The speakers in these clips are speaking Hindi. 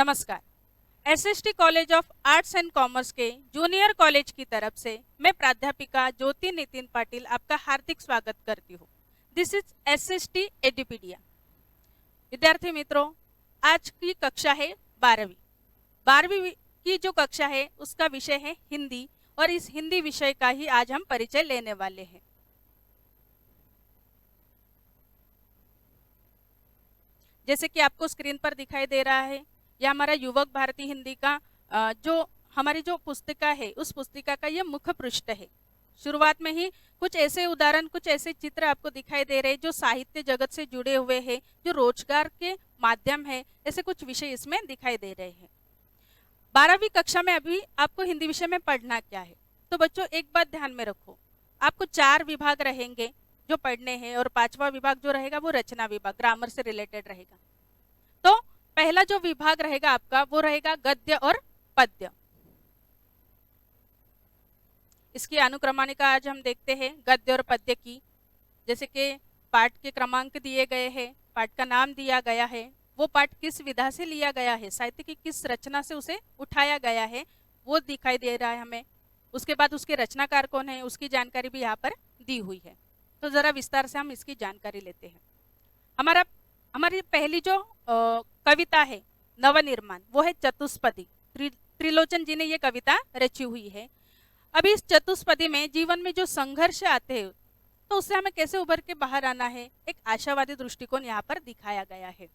नमस्कार। SST college of arts and commerce के जूनियर कॉलेज की तरफ से मैं प्राध्यापिका ज्योति नितिन पाटिल आपका हार्दिक स्वागत करती हूँ। This is SST Edupedia. विद्यार्थी मित्रों, आज की कक्षा है 12वीं। 12वीं की जो कक्षा है उसका विषय है हिंदी, और इस हिंदी विषय का ही आज हम परिचय लेने वाले हैं। जैसे कि आपको स्क्रीन पर दिखाई दे रहा है, यह हमारा युवक भारती हिंदी का जो हमारी जो पुस्तिका है उस पुस्तिका का यह मुख्य पृष्ठ है। शुरुआत में ही कुछ ऐसे उदाहरण, कुछ ऐसे चित्र आपको दिखाई दे रहे हैं जो साहित्य जगत से जुड़े हुए हैं, जो रोजगार के माध्यम है, ऐसे कुछ विषय इसमें दिखाई दे रहे हैं। 12वीं कक्षा में अभी आपको हिंदी विषय में पढ़ना क्या है, तो बच्चों एक बात ध्यान में रखो, आपको 4 विभाग रहेंगे जो पढ़ने हैं, और 5वां विभाग जो रहेगा वो रचना विभाग, ग्रामर से रिलेटेड रहेगा। तो पहला जो विभाग रहेगा आपका वो रहेगा गद्य और पद्य। इसकी अनुक्रमणिका आज हम देखते हैं गद्य और पद्य की। जैसे कि पाठ के क्रमांक दिए गए हैं, पाठ का नाम दिया गया है, वो पाठ किस विधा से लिया गया है, साहित्य की किस रचना से उसे उठाया गया है वो दिखाई दे रहा है हमें। उसके बाद उसके रचनाकार कौन है उसकी जानकारी भी यहाँ पर दी हुई है। तो जरा विस्तार से हम इसकी जानकारी लेते हैं। हमारी पहली जो कविता है नवनिर्माण, वो है चतुष्पदी। त्रिलोचन जी ने ये कविता रची हुई है। अभी इस चतुष्पदी में जीवन में जो संघर्ष आते हैं तो उससे हमें कैसे उभर के बाहर आना है, एक आशावादी दृष्टिकोण यहाँ पर दिखाया गया है।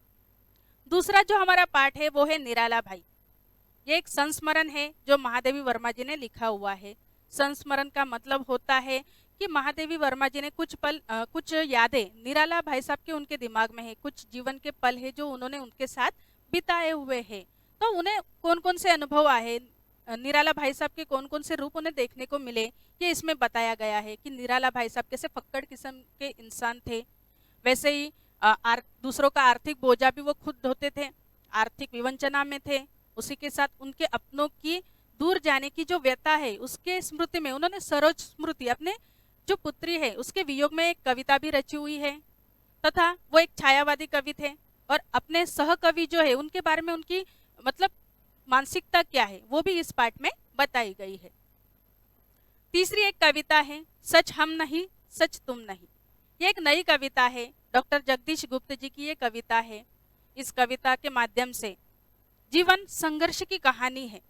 दूसरा जो हमारा पाठ है वो है निराला भाई। ये एक संस्मरण है जो महादेवी वर्मा जी ने लिखा हुआ है। संस्मरण का मतलब होता है कि महादेवी वर्मा जी ने कुछ यादें निराला भाई साहब के उनके दिमाग में है, कुछ जीवन के पल है जो उन्होंने उनके साथ बिताए हुए हैं। तो उन्हें कौन कौन से अनुभव आए, निराला भाई साहब के कौन कौन से रूप उन्हें देखने को मिले, ये इसमें बताया गया है कि निराला भाई साहब कैसे फक्कड़ किस्म के इंसान थे। वैसे ही दूसरों का आर्थिक बोझा भी वो खुद ढोते थे, आर्थिक विवंचना में थे। उसी के साथ उनके अपनों की दूर जाने की जो व्यथा है उसके स्मृति में उन्होंने सरोज स्मृति, अपने जो पुत्री है उसके वियोग में एक कविता भी रची हुई है। तथा वो एक छायावादी कवि थे, और अपने सहकवि जो है उनके बारे में उनकी मतलब मानसिकता क्या है वो भी इस पाठ में बताई गई है। तीसरी एक कविता है सच हम नहीं सच तुम नहीं। ये एक नई कविता है, डॉक्टर जगदीश गुप्त जी की ये कविता है। इस कविता के माध्यम से जीवन संघर्ष की कहानी है।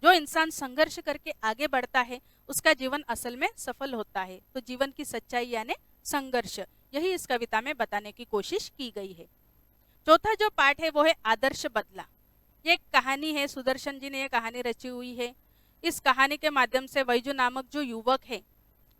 जो इंसान संघर्ष करके आगे बढ़ता है उसका जीवन असल में सफल होता है। तो जीवन की सच्चाई यानी संघर्ष, यही इस कविता में बताने की कोशिश की गई है। चौथा जो पाठ है वो है आदर्श बदला। ये एक कहानी है, सुदर्शन जी ने ये कहानी रची हुई है। इस कहानी के माध्यम से वैजू नामक जो युवक है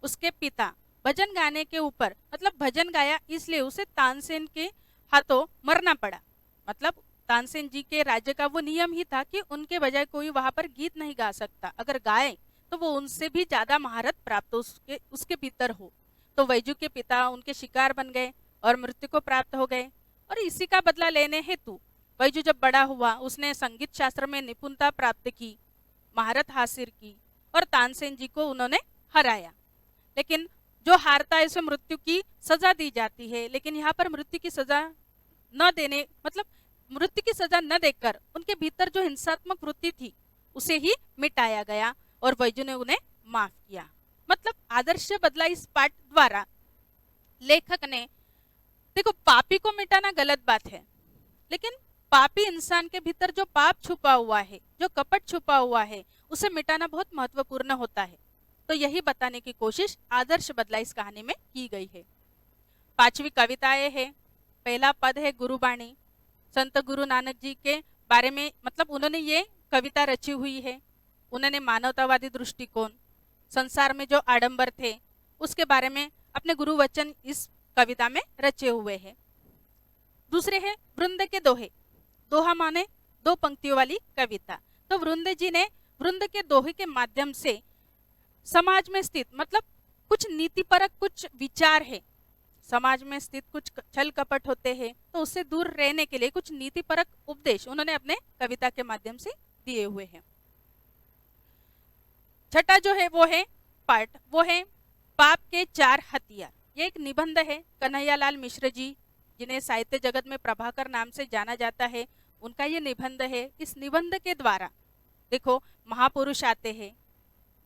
उसके पिता भजन गाने के ऊपर, मतलब भजन गाया इसलिए उसे तानसेन के हाथों मरना पड़ा। मतलब तानसेन जी के राज्य का वो नियम ही था कि उनके बजाय कोई वहां पर गीत नहीं गा सकता, अगर गाए तो वो उनसे भी ज्यादा महारत प्राप्त उसके भीतर हो। तो वैजू के पिता उनके शिकार बन गए और मृत्यु को प्राप्त हो गए। और इसी का बदला लेने हेतु वैजू जब बड़ा हुआ उसने संगीत शास्त्र में निपुणता प्राप्त की, महारत हासिल की, और तानसेन जी को उन्होंने हराया। लेकिन जो हारता है उसे मृत्यु की सजा दी जाती है। लेकिन यहाँ पर मृत्यु की सजा न देने, मतलब मृत्यु की सजा न देकर उनके भीतर जो हिंसात्मक वृत्ति थी उसे ही मिटाया गया, और वैजू ने उन्हें माफ किया। मतलब आदर्श बदला इस पाठ द्वारा लेखक ने, देखो पापी को मिटाना गलत बात है, लेकिन पापी इंसान के भीतर जो पाप छुपा हुआ है, जो कपट छुपा हुआ है, उसे मिटाना बहुत महत्वपूर्ण होता है। तो यही बताने की कोशिश आदर्श बदला इस कहानी में की गई है। 5वीं कविताएं है। पहला पद है गुरुबाणी। संत गुरु नानक जी के बारे में, मतलब उन्होंने ये कविता रची हुई है। उन्होंने मानवतावादी दृष्टिकोण, संसार में जो आडंबर थे उसके बारे में अपने गुरु वचन इस कविता में रचे हुए हैं। दूसरे है वृंद के दोहे। दोहा माने 2 पंक्तियों वाली कविता। तो वृंद जी ने वृंद के दोहे के माध्यम से समाज में स्थित, मतलब कुछ नीतिपरक कुछ विचार है, समाज में स्थित कुछ छल कपट होते हैं तो उससे दूर रहने के लिए कुछ नीतिपरक उपदेश उन्होंने अपने कविता के माध्यम से दिए हुए हैं। छठा जो है वो है पाठ, वो है पाप के 4 हथियार। ये एक निबंध है कन्हैयालाल मिश्र जी, जिन्हें साहित्य जगत में प्रभाकर नाम से जाना जाता है, उनका ये निबंध है। इस निबंध के द्वारा देखो महापुरुष आते हैं,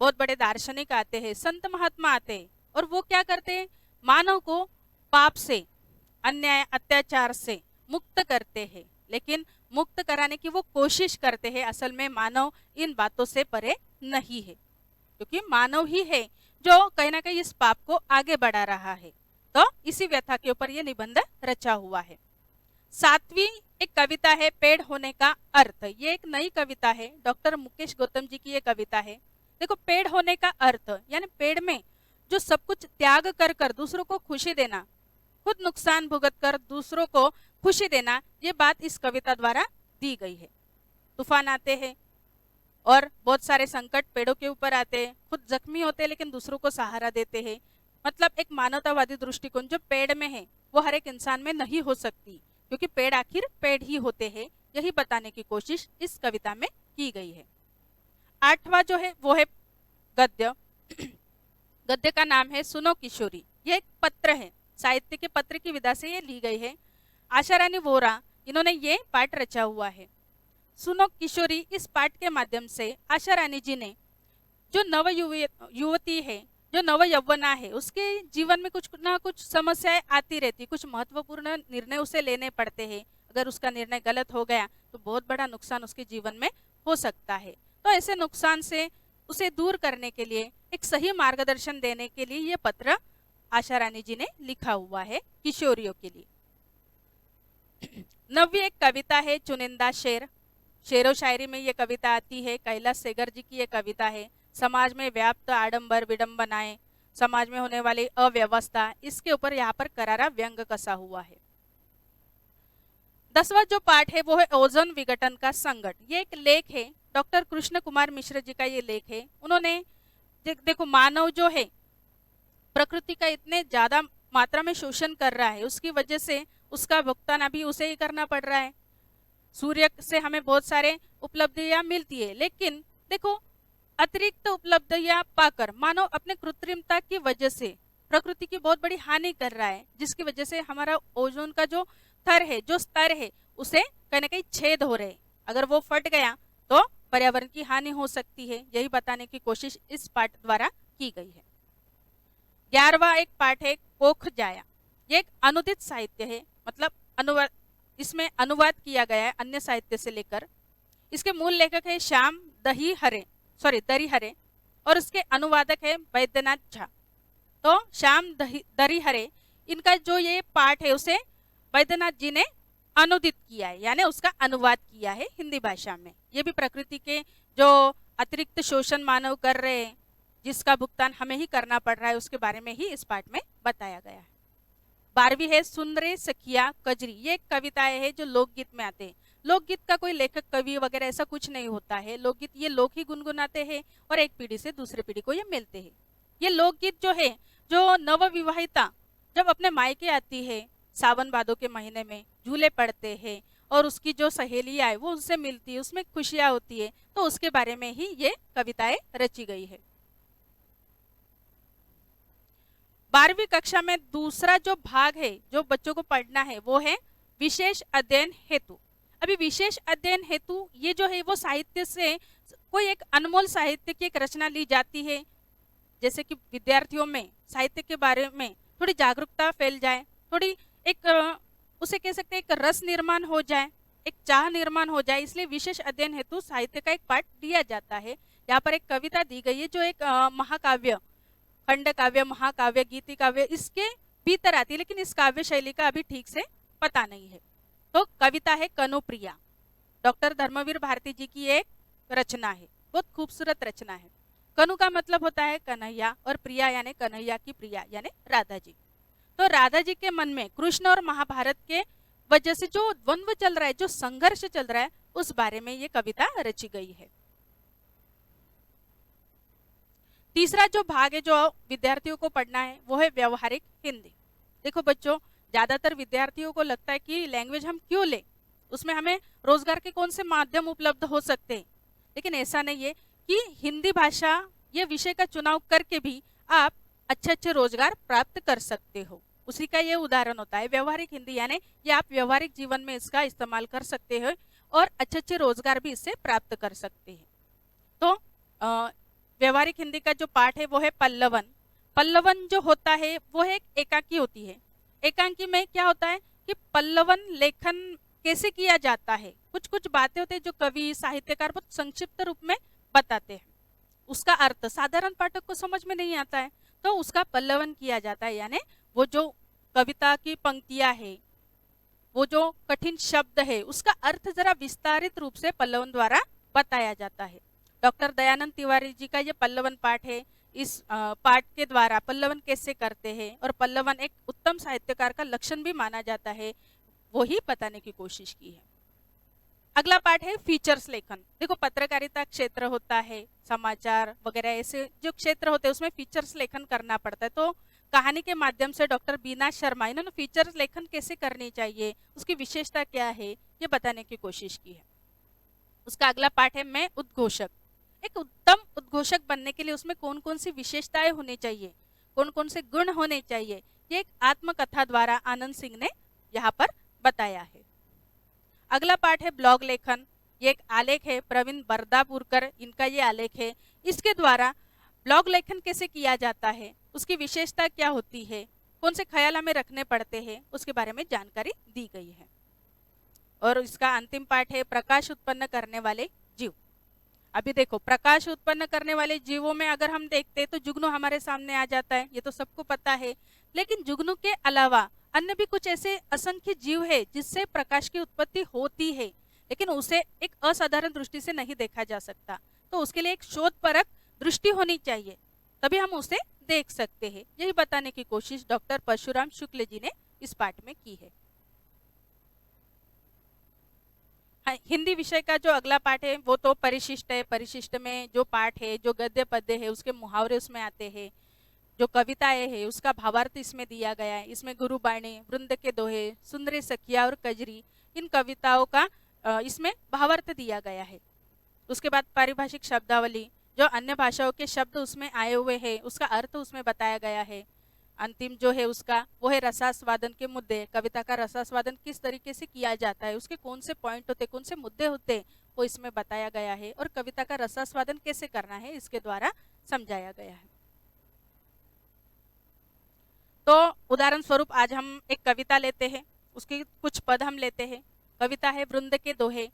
बहुत बड़े दार्शनिक आते हैं, संत महात्मा आते हैं, और वो क्या करते हैं, मानव को पाप से, अन्याय अत्याचार से मुक्त करते हैं। लेकिन मुक्त कराने की वो कोशिश करते हैं, असल में मानव इन बातों से परे नहीं है, क्योंकि मानव ही है जो कहीं ना कहीं इस पाप को आगे बढ़ा रहा है। तो इसी व्यथा के ऊपर ये निबंध रचा हुआ है। 7वीं एक कविता है पेड़ होने का अर्थ। ये एक नई कविता है, डॉक्टर मुकेश गौतम जी की ये कविता है। देखो पेड़ होने का अर्थ यानी पेड़ में जो सब कुछ त्याग कर कर दूसरों को खुशी देना, खुद नुकसान भुगत कर दूसरों को खुशी देना, ये बात इस कविता द्वारा दी गई है। तूफान आते हैं और बहुत सारे संकट पेड़ों के ऊपर आते हैं, खुद जख्मी होते हैं लेकिन दूसरों को सहारा देते हैं। मतलब एक मानवतावादी दृष्टिकोण जो पेड़ में है वो हर एक इंसान में नहीं हो सकती, क्योंकि पेड़ आखिर पेड़ ही होते हैं, यही बताने की कोशिश इस कविता में की गई है। 8वां जो है वो है गद्य। गद्य का नाम है सुनो किशोरी। ये एक पत्र है, साहित्य के पत्र की विधा से ये ली गई है। आशा रानी वोरा इन्होंने ये पाठ रचा हुआ है। सुनो किशोरी, इस पाठ के माध्यम से आशा रानी जी ने जो नव युवती है, जो नव यौवना है, उसके जीवन में कुछ ना कुछ समस्याएं आती रहती, कुछ महत्वपूर्ण निर्णय उसे लेने पड़ते हैं। अगर उसका निर्णय गलत हो गया तो बहुत बड़ा नुकसान उसके जीवन में हो सकता है। तो ऐसे नुकसान से उसे दूर करने के लिए, एक सही मार्गदर्शन देने के लिए ये पत्र आशा रानी जी ने लिखा हुआ है किशोरियों के लिए। 9वीं एक कविता है चुनिंदा शेर। शेरो शायरी में ये कविता आती है। कैलाश सेगर जी की ये कविता है। समाज में व्याप्त आडंबर विडंबनाएं, समाज में होने वाली अव्यवस्था, इसके ऊपर यहाँ पर करारा व्यंग कसा हुआ है। 10वां जो पाठ है वो है ओजोन विघटन का संकट। ये एक लेख है, डॉक्टर कृष्ण कुमार मिश्र जी का ये लेख है। उन्होंने देखो मानव जो है प्रकृति का इतने ज्यादा मात्रा में शोषण कर रहा है, उसकी वजह से उसका भुगतान अभी उसे ही करना पड़ रहा है। सूर्य से हमें बहुत सारे उपलब्धियां मिलती है, लेकिन देखो अतिरिक्त उपलब्धियां पाकर मानव अपने कृत्रिमता की वजह से प्रकृति की बहुत बड़ी हानि कर रहा है, जिसकी वजह से हमारा ओजोन का जो थर है, जो स्तर है, उसे कहीं ना कहीं छेद हो रहे। अगर वो फट गया तो पर्यावरण की हानि हो सकती है। यही बताने की कोशिश इस पाठ द्वारा की गई है। 11वां एक पाठ है कोख जाया। ये एक अनुदित साहित्य है, मतलब अनुवाद, इसमें अनुवाद किया गया है अन्य साहित्य से लेकर। इसके मूल लेखक है श्याम दरिहरे और उसके अनुवादक है वैद्यनाथ झा। तो श्याम दरिहरे, इनका जो ये पाठ है उसे वैद्यनाथ जी ने अनुदित किया है, यानी उसका अनुवाद किया है हिंदी भाषा में। ये भी प्रकृति के जो अतिरिक्त शोषण मानव कर रहे हैं, जिसका भुगतान हमें ही करना पड़ रहा है, उसके बारे में ही इस पाठ में बताया गया है। 12वीं है सुन रे सखिया कजरी। ये एक कविताएं है जो लोकगीत में आते हैं। लोकगीत का कोई लेखक कवि वगैरह ऐसा कुछ नहीं होता है। लोकगीत ये लोग ही गुनगुनाते हैं और एक पीढ़ी से दूसरे पीढ़ी को ये मिलते हैं। ये लोकगीत जो है, जो नवविवाहिता जब अपने मायके आती है सावन भादों के महीने में, झूले पड़ते हैं और उसकी जो सहेलियां है वो उससे मिलती है, उसमें खुशियां होती है, तो उसके बारे में ही ये कविताएं रची गई है। 12वीं कक्षा में दूसरा जो भाग है जो बच्चों को पढ़ना है वो है विशेष अध्ययन हेतु। अभी विशेष अध्ययन हेतु ये जो है वो साहित्य से कोई एक अनमोल साहित्य की एक रचना ली जाती है, जैसे कि विद्यार्थियों में साहित्य के बारे में थोड़ी जागरूकता फैल जाए, थोड़ी एक उसे कह सकते हैं एक रस निर्माण हो जाए, एक चाह निर्माण हो जाए, इसलिए विशेष अध्ययन हेतु साहित्य का एक पाठ दिया जाता है। यहाँ पर एक कविता दी गई है जो एक महाकाव्य, खंड काव्य, महाकाव्य, गीति काव्य इसके भीतर आती है, लेकिन इस काव्य शैली का अभी ठीक से पता नहीं है। तो कविता है कनुप्रिया, डॉक्टर धर्मवीर भारती जी की एक रचना है, बहुत खूबसूरत रचना है। कनु का मतलब होता है कन्हैया और प्रिया यानी कन्हैया की प्रिया यानी राधा जी। तो राधा जी के मन में कृष्ण और महाभारत के वजह से जो द्वंद्व चल रहा है, जो संघर्ष चल रहा है, उस बारे में ये कविता रची गई है। तीसरा जो भाग है जो विद्यार्थियों को पढ़ना है वो है व्यवहारिक हिंदी। देखो बच्चों, ज्यादातर विद्यार्थियों को लगता है कि लैंग्वेज हम क्यों ले, उसमें हमें रोजगार के कौन से माध्यम उपलब्ध हो सकते हैं, लेकिन ऐसा नहीं है कि हिंदी भाषा ये विषय का चुनाव करके भी आप अच्छे अच्छे रोजगार प्राप्त कर सकते हो। उसी का ये उदाहरण होता है व्यवहारिक हिंदी, यानी ये आप व्यवहारिक जीवन में इसका इस्तेमाल कर सकते हो और अच्छे अच्छे रोजगार भी इससे प्राप्त कर सकते हैं। तो व्यवहारिक हिंदी का जो पाठ है वो है पल्लवन। पल्लवन जो होता है वो है एक एकांकी होती है। एकांकी में क्या होता है कि पल्लवन लेखन कैसे किया जाता है, कुछ कुछ बातें होती है जो कवि साहित्यकार बहुत संक्षिप्त रूप में बताते हैं, उसका अर्थ साधारण पाठक को समझ में नहीं आता है, तो उसका पल्लवन किया जाता है। यानी वो जो कविता की पंक्तियां है, वो जो कठिन शब्द है, उसका अर्थ जरा विस्तारित रूप से पल्लवन द्वारा बताया जाता है। डॉक्टर दयानंद तिवारी जी का ये पल्लवन पाठ है। इस पाठ के द्वारा पल्लवन कैसे करते हैं और पल्लवन एक उत्तम साहित्यकार का लक्षण भी माना जाता है, वो ही बताने की कोशिश की है। अगला पाठ है फीचर्स लेखन। देखो पत्रकारिता क्षेत्र होता है, समाचार वगैरह ऐसे जो क्षेत्र होते हैं उसमें फीचर्स लेखन करना पड़ता है। तो कहानी के माध्यम से डॉक्टर बीना शर्मा इन्होंने फीचर्स लेखन कैसे करनी चाहिए, उसकी विशेषता क्या है, ये बताने की कोशिश की है। उसका अगला पाठ है मैं उद्घोषक। एक उत्तम उद्घोषक बनने के लिए उसमें कौन कौन सी विशेषताएं होनी चाहिए, कौन कौन से गुण होने चाहिए, ये एक आत्मकथा द्वारा आनंद सिंह ने यहाँ पर बताया है। अगला पाठ है ब्लॉग लेखन। ये एक आलेख है, प्रवीण बरदापुरकर इनका ये आलेख है। इसके द्वारा ब्लॉग लेखन कैसे किया जाता है, उसकी विशेषता क्या होती है, कौन से ख्याल हमें रखने पड़ते हैं, उसके बारे में जानकारी दी गई है। और इसका अंतिम पाठ है प्रकाश उत्पन्न करने वाले जीव। अभी देखो प्रकाश उत्पन्न करने वाले जीवों में अगर हम देखते हैं तो जुगनू हमारे सामने आ जाता है, ये तो सबको पता है। लेकिन जुगनू के अलावा अन्य भी कुछ ऐसे असंख्य जीव है जिससे प्रकाश की उत्पत्ति होती है, लेकिन उसे एक असाधारण दृष्टि से नहीं देखा जा सकता। तो उसके लिए एक शोधपरक दृष्टि होनी चाहिए, तभी हम उसे देख सकते हैं। यही बताने की कोशिश डॉक्टर परशुराम शुक्ल जी ने इस पाठ में की है। हाँ, हिंदी विषय का जो अगला पाठ है वो तो परिशिष्ट है। परिशिष्ट में जो पाठ है, जो गद्य पद्य है, उसके मुहावरे उसमें आते हैं, जो कविताएं है उसका भावार्थ इसमें दिया गया है। इसमें गुरुबाणी, वृंद के दोहे, सुंदरी सखिया और कजरी, इन कविताओं का इसमें भावार्थ दिया गया है। उसके बाद पारिभाषिक शब्दावली, जो अन्य भाषाओं के शब्द उसमें आए हुए हैं उसका अर्थ उसमें बताया गया है। अंतिम जो है उसका वो है रसास्वादन के मुद्दे। कविता का रसास्वादन किस तरीके से किया जाता है, उसके कौन से पॉइंट होते, कौन से मुद्दे होते, वो इसमें बताया गया है। और कविता का रसास्वादन कैसे करना है इसके द्वारा समझाया गया है। तो उदाहरण स्वरूप आज हम एक कविता लेते हैं, उसके कुछ पद हम लेते हैं। कविता है वृंद के दोहे।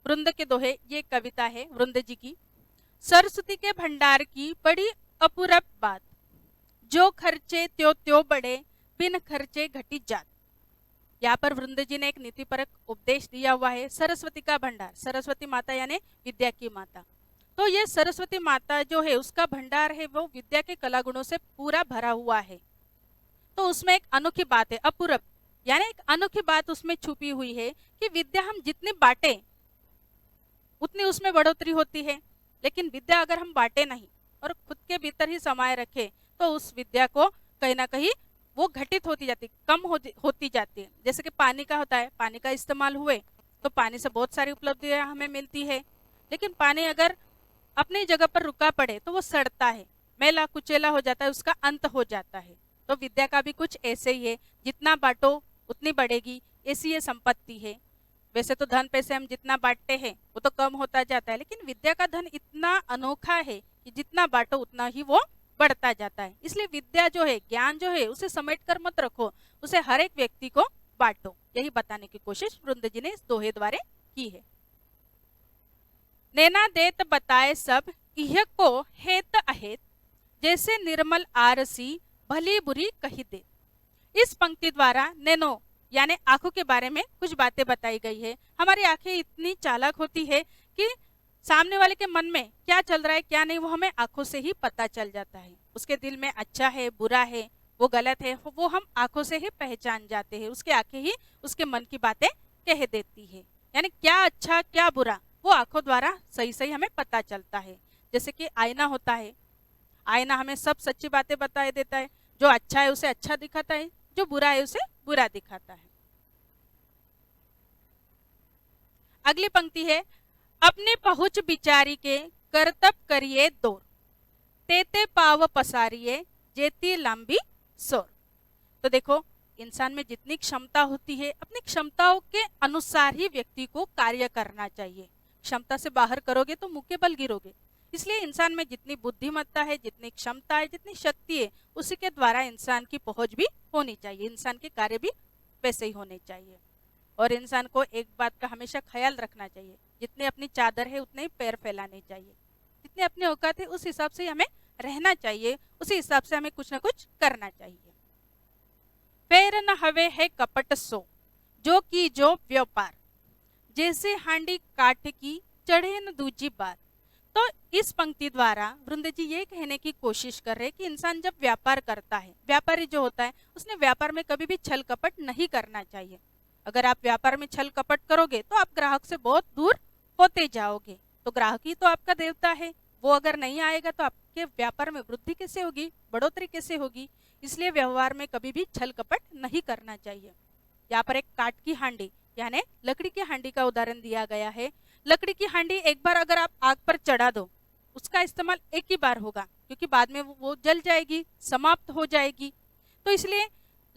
वृंद के दोहे ये कविता है वृंद जी की। सरस्वती के भंडार की बड़ी अपूरब बात, जो खर्चे त्यो त्यो बढ़े, बिन खर्चे घटी जात। यहाँ पर वृंद जी ने एक नीतिपरक उपदेश दिया हुआ है। सरस्वती का भंडार, सरस्वती माता यानी विद्या की माता। तो ये सरस्वती माता जो है उसका भंडार है वो विद्या के कला गुणों से पूरा भरा हुआ है। तो उसमें एक अनोखी बात है, अपूरब यानी एक अनोखी बात उसमें छुपी हुई है कि विद्या हम जितनी बांटे उतनी उसमें बढ़ोतरी होती है। लेकिन विद्या अगर हम बांटे नहीं और खुद के भीतर ही समाये रखे तो उस विद्या को कहीं ना कहीं वो घटित होती जाती, कम होती जाती है। जैसे कि पानी का होता है, पानी का इस्तेमाल हुए तो पानी से बहुत सारी उपलब्धियां हमें मिलती है। लेकिन पानी अगर अपनी जगह पर रुका पड़े तो वो सड़ता है, मैला कुचेला हो जाता है, उसका अंत हो जाता है। तो विद्या का भी कुछ ऐसे ही है, जितना बांटो उतनी बढ़ेगी, ऐसी ये संपत्ति है। वैसे तो धन पैसे हम जितना बांटते हैं वो तो कम होता जाता है, लेकिन विद्या का धन इतना अनोखा है कि जितना बांटो उतना ही वो बढ़ता जाता है। इसलिए विद्या जो है, ज्ञान जो है, उसे समेट कर मत रखो, उसे हर एक व्यक्ति को बांटो। यही बताने की कोशिश वृंद जी ने इस दोहे द्वारा की है। नैना देत बताए सब, इह को हेत अहेत, जैसे निर्मल आरसी भली बुरी कही दे। इस पंक्ति द्वारा नैनो यानी आंखों के बारे में कुछ बातें बताई गई है। हमारी आंखें इतनी चालाक होती है कि सामने वाले के मन में क्या चल रहा है क्या नहीं वो हमें आंखों से ही पता चल जाता है। उसके दिल में अच्छा है, बुरा है, वो गलत है, वो हम आंखों से ही पहचान जाते हैं। उसकी आंखें ही उसके मन की बातें कह देती है। यानी क्या अच्छा क्या बुरा वो आंखों द्वारा सही सही हमें पता चलता है। जैसे कि आईना होता है, आईना हमें सब सच्ची बातें बता देता है। जो अच्छा है उसे अच्छा दिखाता है, जो बुरा है उसे बुरा दिखाता है। अगली पंक्ति है, अपने पहुंच बिचारी के करतब करिए दूर, तेते पाव पसारिए जेती लंबी सोर। तो देखो इंसान में जितनी क्षमता होती है अपनी क्षमताओं के अनुसार ही व्यक्ति को कार्य करना चाहिए। क्षमता से बाहर करोगे तो मुंह के बल गिरोगे। इसलिए इंसान में जितनी बुद्धिमत्ता है, जितनी क्षमता है, जितनी शक्ति है, उसी के द्वारा इंसान की पहुंच भी होनी चाहिए, इंसान के कार्य भी वैसे ही होने चाहिए। और इंसान को एक बात का हमेशा ख्याल रखना चाहिए, जितने अपनी चादर है उतने ही पैर फैलाने चाहिए, जितने अपने औकात है उस हिसाब से हमें रहना चाहिए, उसी हिसाब से हमें कुछ ना कुछ करना चाहिए। पैर न हवे है कपट सो, जो की जो व्यापार, जैसे हांडी काट की चढ़े न दूजी बार। तो इस पंक्ति द्वारा वृंद जी ये कहने की कोशिश कर रहे हैं कि इंसान जब व्यापार करता है, व्यापारी जो होता है उसने व्यापार में कभी भी छल कपट नहीं करना चाहिए। अगर आप व्यापार में छल कपट करोगे तो आप ग्राहक से बहुत दूर होते जाओगे। तो ग्राहक ही तो आपका देवता है, वो अगर नहीं आएगा तो आपके व्यापार में वृद्धि कैसे होगी, बढ़ोतरी कैसे होगी। इसलिए व्यवहार में कभी भी छल कपट नहीं करना चाहिए। यहाँ पर एक काठ की हांडी यानी लकड़ी की हांडी का उदाहरण दिया गया है। लकड़ी की हांडी एक बार अगर आप आग पर चढ़ा दो, उसका इस्तेमाल एक ही बार होगा, क्योंकि बाद में वो जल जाएगी, समाप्त हो जाएगी। तो इसलिए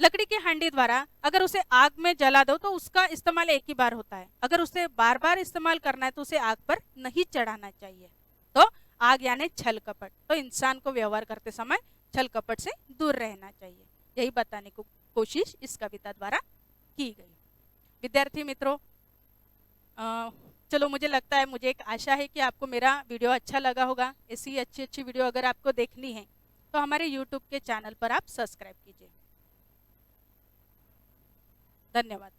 लकड़ी की हांडी द्वारा अगर उसे आग में जला दो तो उसका इस्तेमाल एक ही बार होता है। अगर उसे बार बार इस्तेमाल करना है तो उसे आग पर नहीं चढ़ाना चाहिए। तो आग यानी छल कपट, तो इंसान को व्यवहार करते समय छल कपट से दूर रहना चाहिए, यही बताने को कोशिश इस कविता द्वारा की गई। विद्यार्थी मित्रों, चलो मुझे लगता है, मुझे एक आशा है कि आपको मेरा वीडियो अच्छा लगा होगा। ऐसी अच्छी अच्छी वीडियो अगर आपको देखनी है तो हमारे YouTube के चैनल पर आप सब्सक्राइब कीजिए। धन्यवाद।